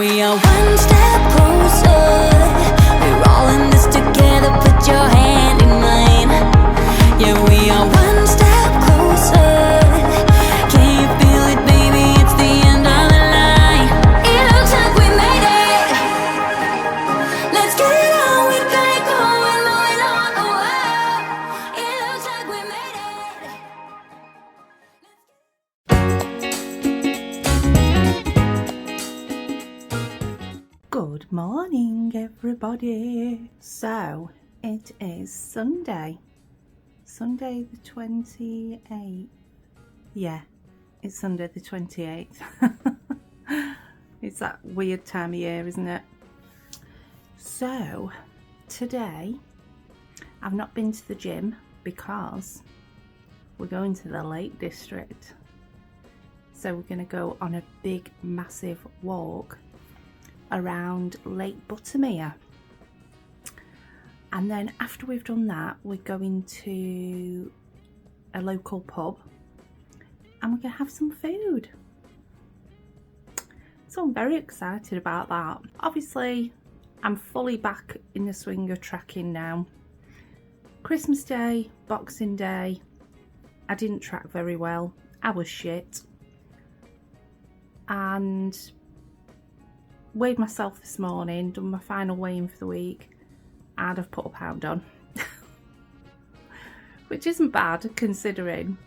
we are one step closer. We're all in this together, put your hand in mine. Yeah, we are one step closer. Can you feel it, baby? It's the end of the line. It looks like we made it. Let's get it on, we got it going, moving on. Oh, oh. It looks like we made it. Good morning, everybody. So it is Sunday the 28th. Yeah, it's Sunday the 28th. It's that weird time of year, isn't it? So today I've not been to the gym because we're going to the Lake District. So we're going to go on a big massive walk around Lake Buttermere, and then after we've done that we're going to a local pub and we're going to have some food. So I'm very excited about that. Obviously I'm fully back in the swing of tracking now. Christmas Day, Boxing Day, I didn't track very well. I was shit, and weighed myself this morning, done my final weighing for the week, and I've put a pound on. Which isn't bad considering.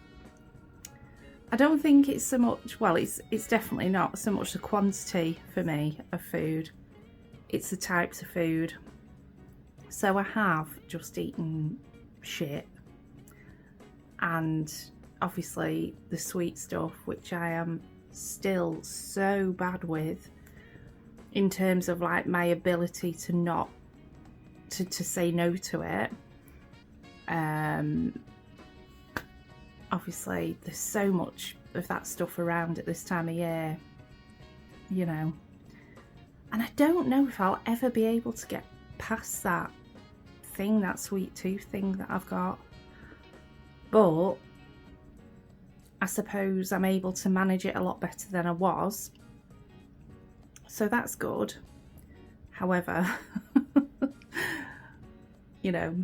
I don't think it's so much, well, it's definitely not so much the quantity for me of food, it's the types of food. So I have just eaten shit, and obviously the sweet stuff, which I am still so bad with in terms of like my ability to not to say no to it. Obviously there's so much of that stuff around at this time of year, you know, and I don't know if I'll ever be able to get past that thing, that sweet tooth thing that I've got, but I suppose I'm able to manage it a lot better than I was, so that's good. However, you know,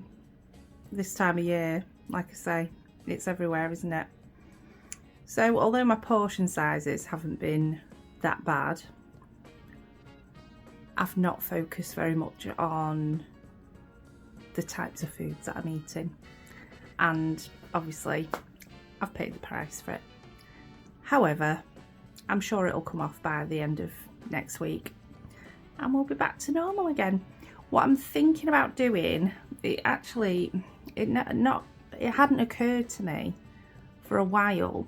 this time of year, like I say, it's everywhere, isn't it? So although my portion sizes haven't been that bad, I've not focused very much on the types of foods that I'm eating, and obviously I've paid the price for it. However, I'm sure it'll come off by the end of next week and we'll be back to normal again. What I'm thinking about doing, it hadn't occurred to me for a while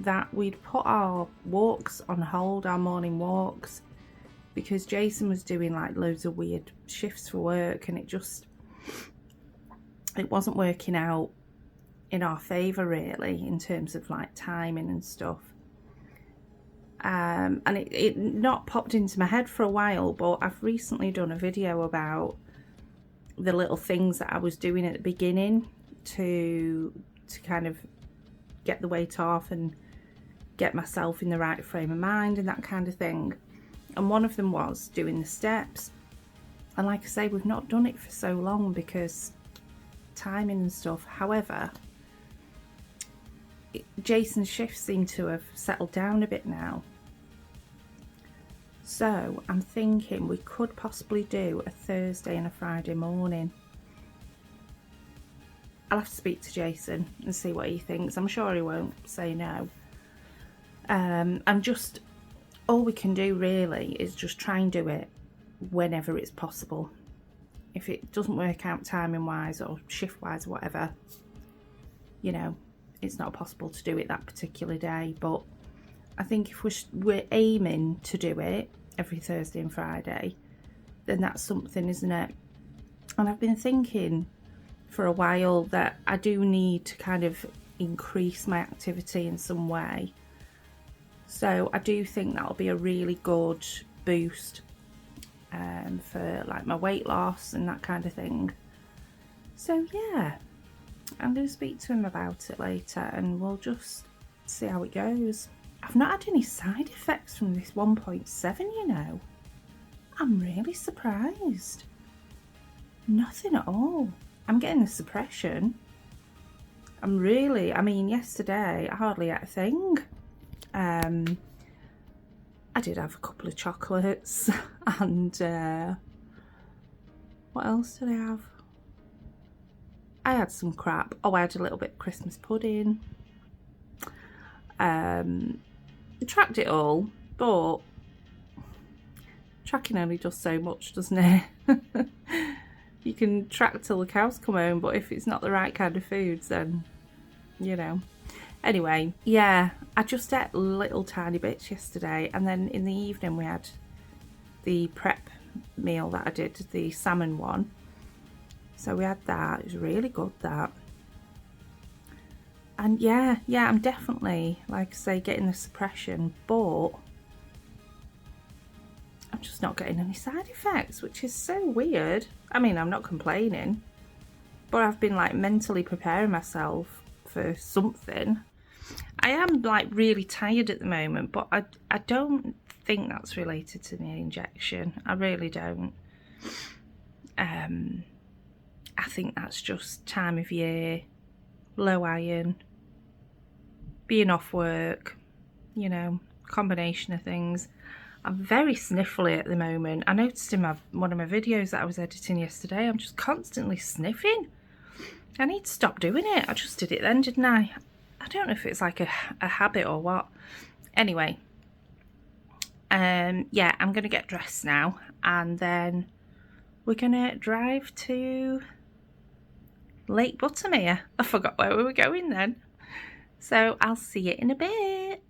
that we'd put our walks on hold, our morning walks, because Jason was doing like loads of weird shifts for work, and it wasn't working out in our favour really in terms of like timing and stuff. And it not popped into my head for a while, but I've recently done a video about the little things that I was doing at the beginning to kind of get the weight off and get myself in the right frame of mind and that kind of thing. And one of them was doing the steps. And like I say, we've not done it for so long because timing and stuff. However, Jason's shifts seem to have settled down a bit now. So I'm thinking we could possibly do a Thursday and a Friday morning. I'll have to speak to Jason and see what he thinks. I'm sure he won't say no. And just all we can do really is just try and do it whenever it's possible. If it doesn't work out timing wise or shift wise or whatever, you know, it's not possible to do it that particular day. But I think if we're aiming to do it every Thursday and Friday, then that's something, isn't it? And I've been thinking for a while that I do need to kind of increase my activity in some way. So I do think that'll be a really good boost for like my weight loss and that kind of thing. So yeah, I'm going to speak to him about it later and we'll just see how it goes. I've not had any side effects from this 1.7, you know. I'm really surprised. Nothing at all. I'm getting the suppression. I mean, yesterday I hardly ate a thing. I did have a couple of chocolates and what else did I have? I had some crap. Oh, I had a little bit of Christmas pudding. I tracked it all, but tracking only does so much, doesn't it? You can track till the cows come home, but if it's not the right kind of foods, then, you know. Anyway, yeah, I just ate little tiny bits yesterday, and then in the evening we had the prep meal that I did, the salmon one. So we had that. It was really good, that. And yeah, I'm definitely, like I say, getting the suppression, but I'm just not getting any side effects, which is so weird. I mean, I'm not complaining, but I've been like mentally preparing myself for something. I am like really tired at the moment, but I don't think that's related to the injection. I really don't. I think that's just time of year, low iron, being off work, you know, combination of things. I'm very sniffly at the moment. I noticed in one of my videos that I was editing yesterday, I'm just constantly sniffing. I need to stop doing it. I just did it then, didn't I? I don't know if it's like a habit or what. Anyway, yeah, I'm going to get dressed now, and then we're going to drive to Lake Buttermere. I forgot where we were going then. So I'll see you in a bit.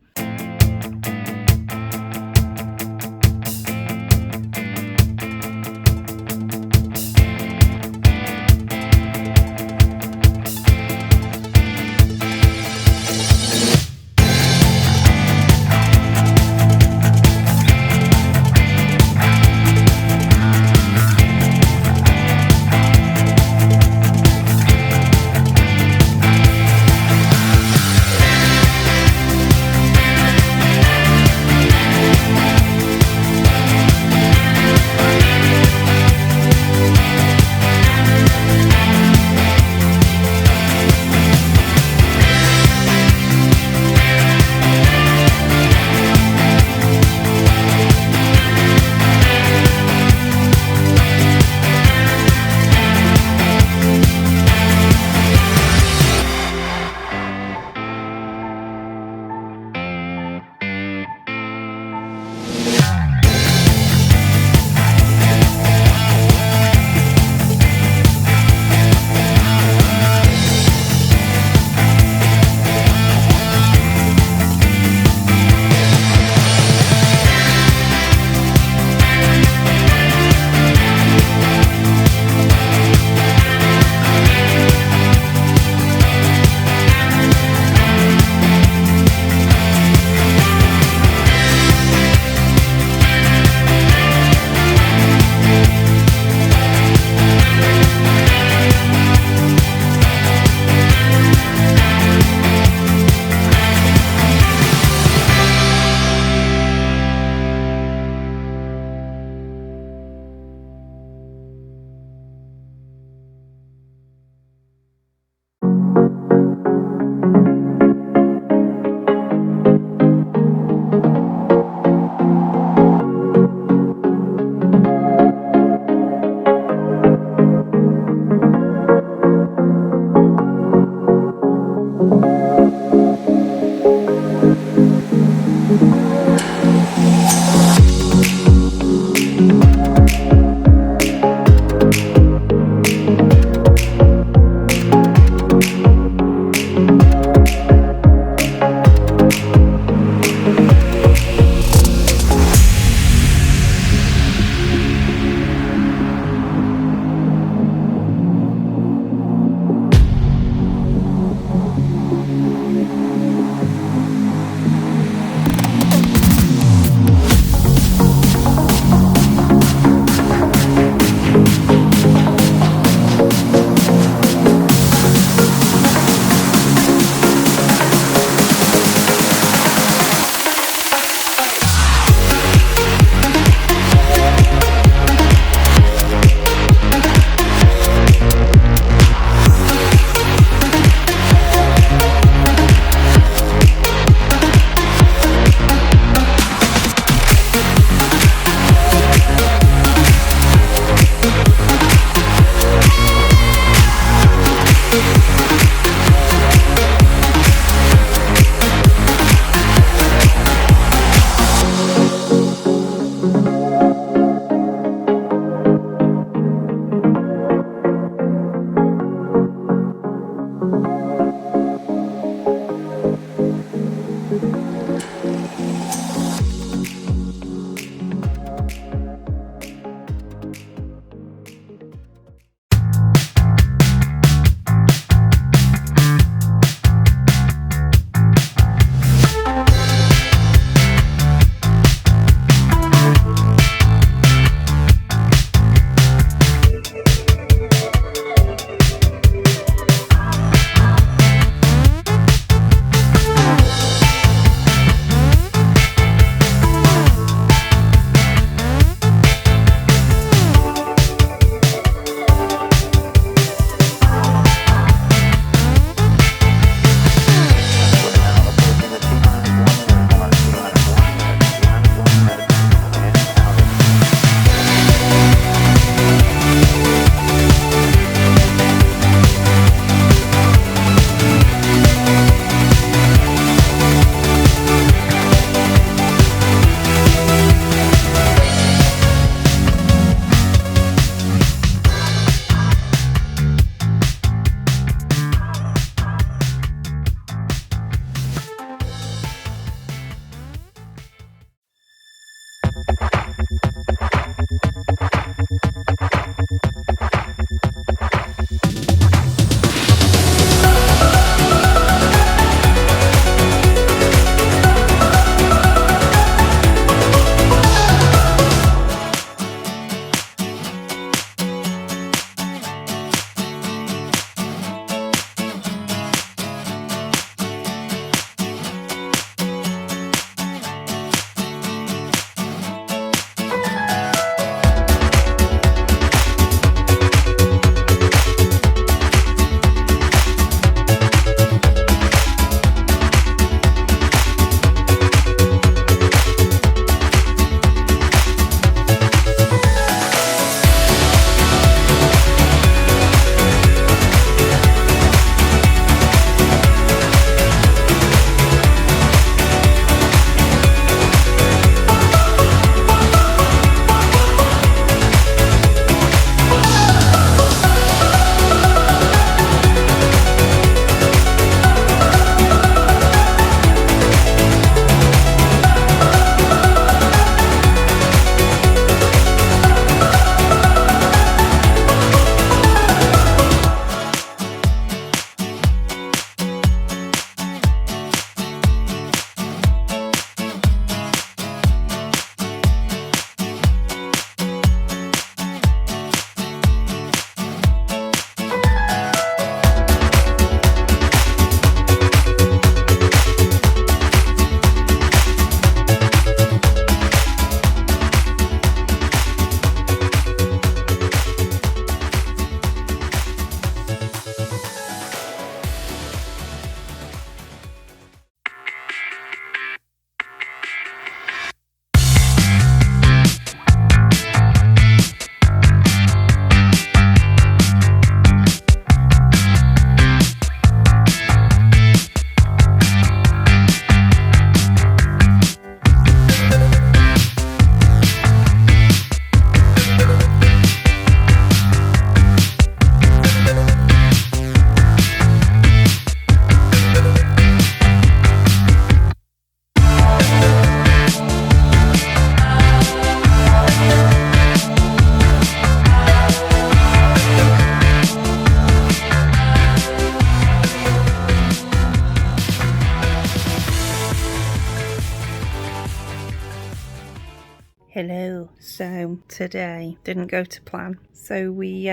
So today didn't go to plan. So we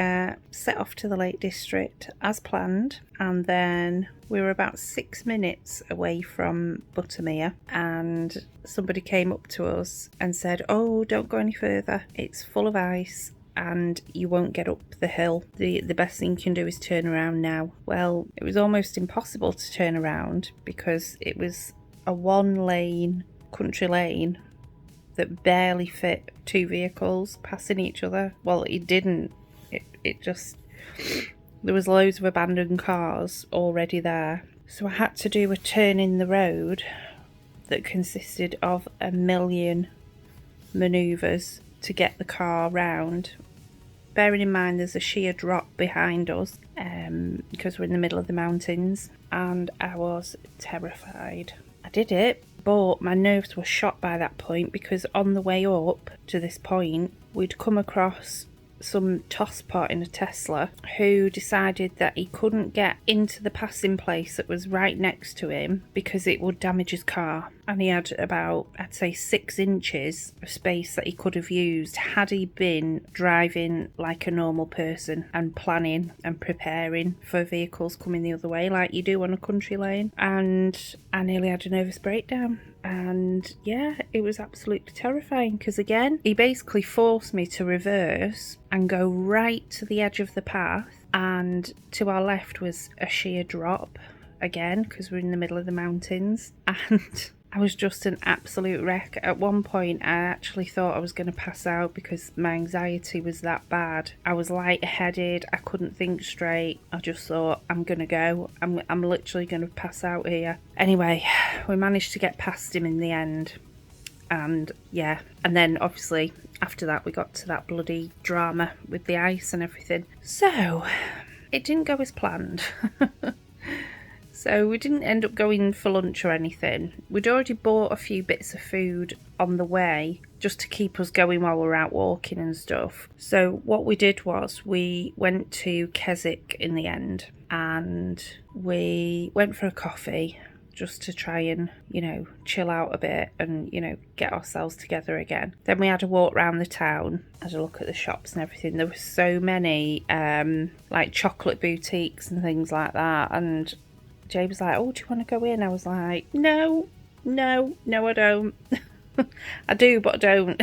set off to the Lake District as planned, and then we were about 6 minutes away from Buttermere, and somebody came up to us and said, "Oh, don't go any further. It's full of ice and you won't get up the hill. The best thing you can do is turn around now." Well, it was almost impossible to turn around because it was a 1-lane country lane that barely fit 2 vehicles passing each other. Well, it didn't. It just... There was loads of abandoned cars already there. So I had to do a turn in the road that consisted of a million manoeuvres to get the car round. Bearing in mind there's a sheer drop behind us because we're in the middle of the mountains, and I was terrified. I did it, but my nerves were shot by that point because on the way up to this point we'd come across some tosspot in a Tesla who decided that he couldn't get into the passing place that was right next to him because it would damage his car, and he had about, I'd say, 6 inches of space that he could have used had he been driving like a normal person and planning and preparing for vehicles coming the other way like you do on a country lane. And I nearly had a nervous breakdown. And yeah, it was absolutely terrifying because, again, he basically forced me to reverse and go right to the edge of the path, and to our left was a sheer drop again because we're in the middle of the mountains, and I was just an absolute wreck. At one point I actually thought I was going to pass out because my anxiety was that bad. I was lightheaded, I couldn't think straight. I just thought, I'm going to go. I'm literally going to pass out here. Anyway, we managed to get past him in the end. And yeah, and then obviously after that we got to that bloody drama with the ice and everything. So it didn't go as planned. So we didn't end up going for lunch or anything. We'd already bought a few bits of food on the way just to keep us going while we were out walking and stuff. So what we did was we went to Keswick in the end, and we went for a coffee just to try and, chill out a bit and, get ourselves together again. Then we had a walk around the town, had a look at the shops and everything. There were so many like chocolate boutiques and things like that, and Jay was like, "Oh, do you want to go in?" I was like, no, I don't. I do, but I don't.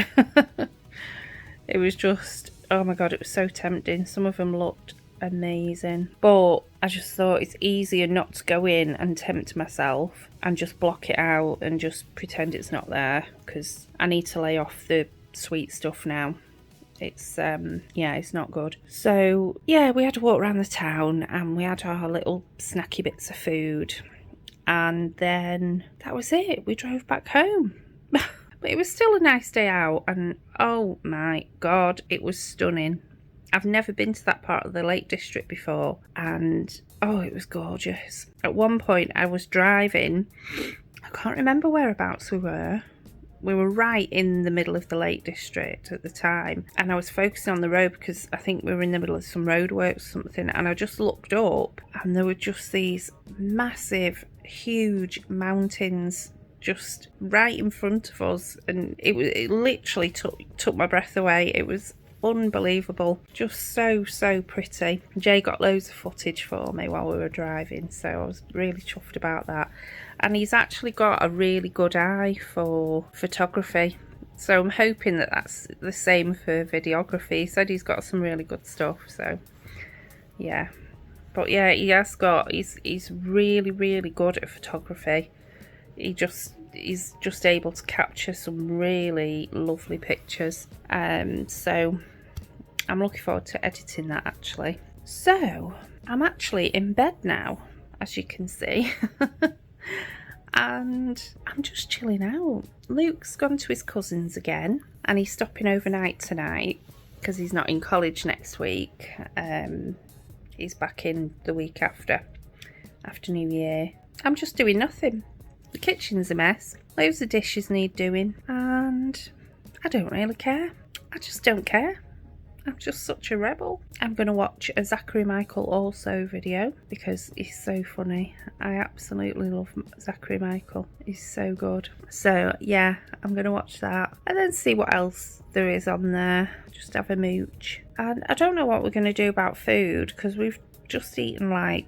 It was just, oh my God, it was so tempting. Some of them looked amazing. But I just thought it's easier not to go in and tempt myself and just block it out and just pretend it's not there, because I need to lay off the sweet stuff now. It's it's not good. So yeah, we had to walk around the town and we had our little snacky bits of food, and then that was it. We drove back home. But it was still a nice day out, and oh my God, it was stunning. I've never been to that part of the Lake District before, and oh, it was gorgeous. At one point I was driving, I can't remember whereabouts we were. We were right in the middle of the Lake District at the time, and I was focusing on the road because I think we were in the middle of some roadworks or something, and I just looked up and there were just these massive, huge mountains just right in front of us, and it literally took my breath away. It was unbelievable, just so pretty. Jay got loads of footage for me while we were driving, so I was really chuffed about that. And he's actually got a really good eye for photography, so I'm hoping that that's the same for videography. He said he's got some really good stuff, so yeah. But yeah, he's really good at photography. He's just able to capture some really lovely pictures. So I'm looking forward to editing that actually. So I'm actually in bed now, as you can see. And I'm just chilling out. Luke's gone to his cousin's again, and he's stopping overnight tonight because he's not in college next week. He's back in the week after New Year. I'm just doing nothing. The kitchen's a mess. Loads of dishes need doing, and I don't really care. I just don't care. I'm just such a rebel. I'm going to watch a Zachary Michael Also video because he's so funny. I absolutely love Zachary Michael. He's so good. So yeah, I'm going to watch that and then see what else there is on there. Just have a mooch. And I don't know what we're going to do about food because we've just eaten like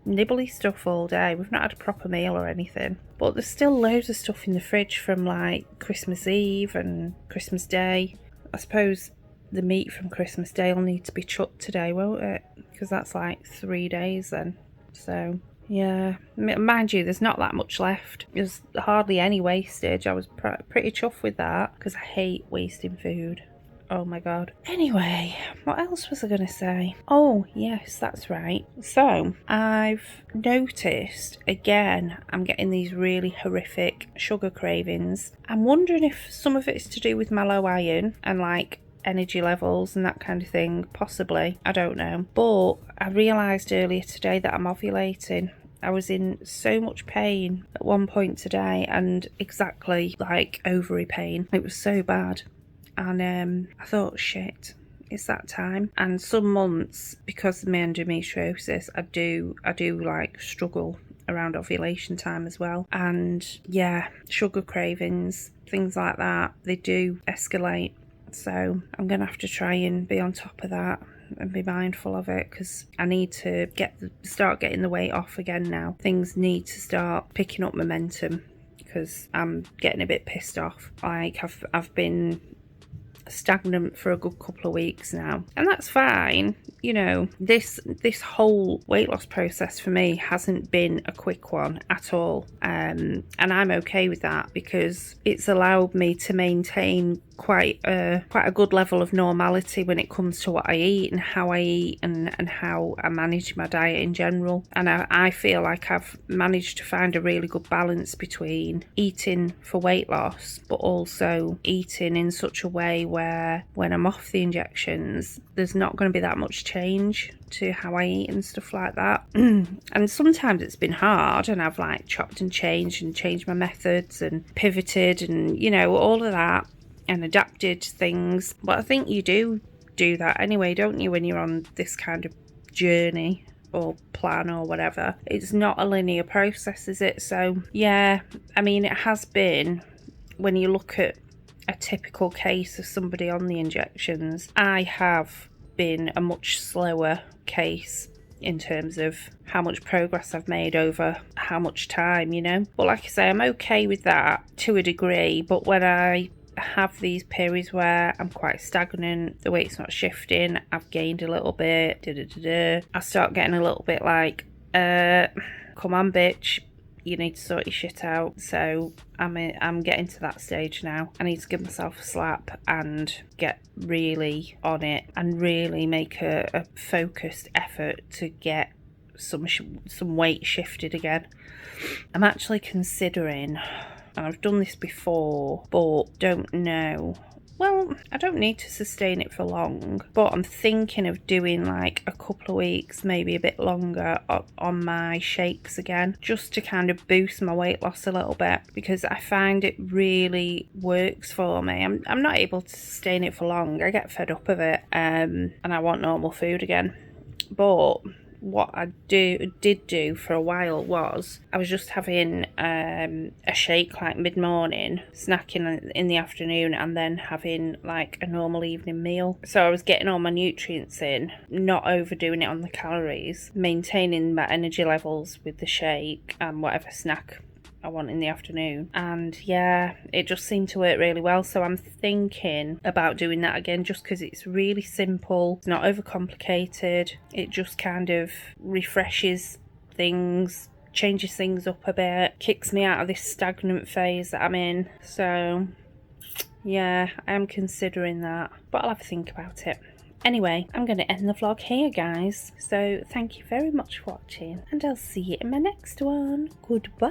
nibbly stuff all day. We've not had a proper meal or anything, but there's still loads of stuff in the fridge from like Christmas Eve and Christmas Day. I suppose the meat from Christmas Day will need to be chucked today, won't it? Because that's like 3 days then. So yeah, mind you, there's not that much left. There's hardly any wastage. I was pretty chuffed with that because I hate wasting food. Oh my god. Anyway, what else was I going to say? Oh yes, that's right. So I've noticed again I'm getting these really horrific sugar cravings. I'm wondering if some of it's to do with my low iron and like energy levels and that kind of thing. Possibly, I don't know. But I realised earlier today that I'm ovulating. I was in so much pain at one point today, and exactly like ovary pain. It was so bad. And I thought, shit, it's that time. And some months, because of my endometriosis, I do like struggle around ovulation time as well. And yeah, sugar cravings, things like that, they do escalate. So I'm gonna have to try and be on top of that and be mindful of it, because I need to start getting the weight off again now. Things need to start picking up momentum because I'm getting a bit pissed off. Like I've been stagnant for a good couple of weeks now, and that's fine. You know, this whole weight loss process for me hasn't been a quick one at all, and I'm okay with that because it's allowed me to maintain quite a good level of normality when it comes to what I eat and how I eat and how I manage my diet in general. And I feel like I've managed to find a really good balance between eating for weight loss but also eating in such a way where when I'm off the injections there's not going to be that much change to how I eat and stuff like that. And sometimes it's been hard and I've like chopped and changed my methods and pivoted and, you know, all of that, and adapted things. But I think you do that anyway, don't you, when you're on this kind of journey or plan or whatever. It's not a linear process, is it? So yeah, I mean, it has been, when you look at a typical case of somebody on the injections, I have been a much slower case in terms of how much progress I've made over how much time, you know. But like I say, I'm okay with that to a degree. But when I have these periods where I'm quite stagnant, the weight's not shifting, I've gained a little bit, I start getting a little bit like, come on bitch, you need to sort your shit out. So I'm getting to that stage now. I need to give myself a slap and get really on it and really make a focused effort to get some weight shifted again. I'm actually considering, and I've done this before but don't know, well, I don't need to sustain it for long, but I'm thinking of doing like a couple of weeks, maybe a bit longer, on my shakes again, just to kind of boost my weight loss a little bit, because I find it really works for me. I'm not able to sustain it for long. I get fed up of it, and I want normal food again. But what I did do for a while was I was just having a shake like mid-morning, snacking in the afternoon, and then having like a normal evening meal. So I was getting all my nutrients in, not overdoing it on the calories, maintaining my energy levels with the shake and whatever snack I want in the afternoon. And yeah, it just seemed to work really well. So I'm thinking about doing that again, just because it's really simple, it's not overcomplicated, it just kind of refreshes things, changes things up a bit, kicks me out of this stagnant phase that I'm in. So yeah, I am considering that, but I'll have to think about it. Anyway, I'm going to end the vlog here, guys. So thank you very much for watching, and I'll see you in my next one. Goodbye.